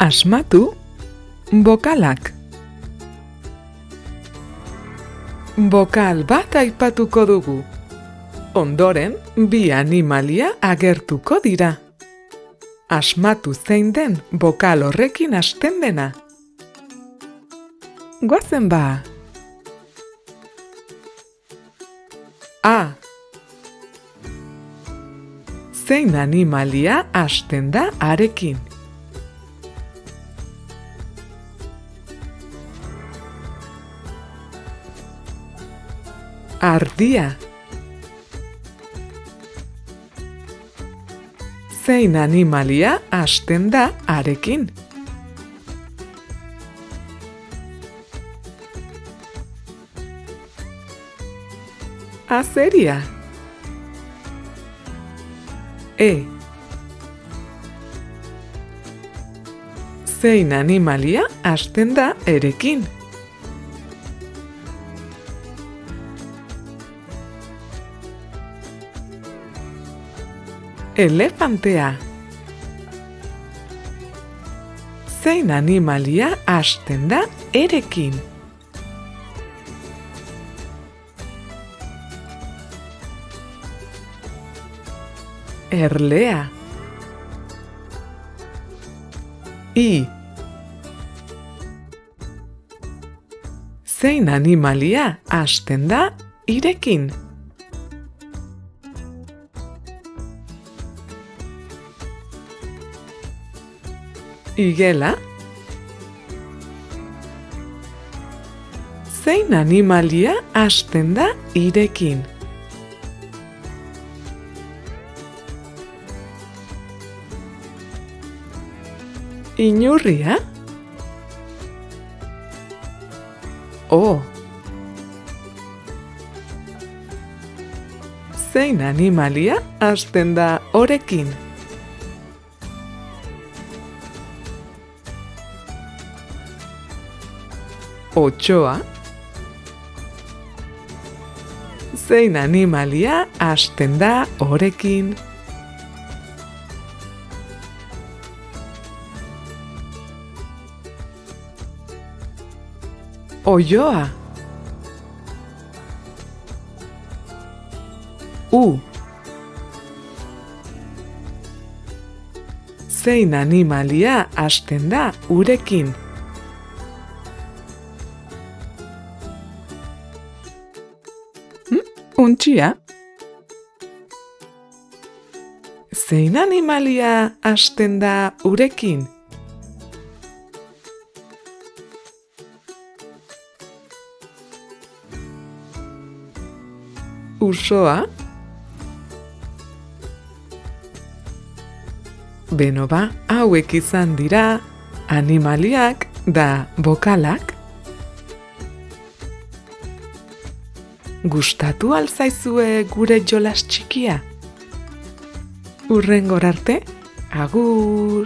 Asmatu bokalak. Bokal bat aipatuko dugu. Ondoren, bi animalia agertuko dira. Asmatu zein den bokal horrekin hasten dena. Goazen ba! A. Zein animalia hasten da arekin? Ardia. Zein animalia hasten da arekin? Azeria. E. Zein animalia hasten da erekin? Elefantea. Zein animalia hasten da erekin? Erlea. I. Zein animalia hasten da irekin? Igela. Zein animalia hasten da irekin? Inurria. O. Zein animalia hasten da orekin? Otsoa. Zein animalia hasten da orekin? Oioa. U. Zein animalia hasten da urekin? Untxia. Zein animalia hasten da urekin? Usoa. Beno ba, hauek izan dira animaliak da bokalak. Gustatu al zaizue gure jolas txikia? Hurrengor arte, agur!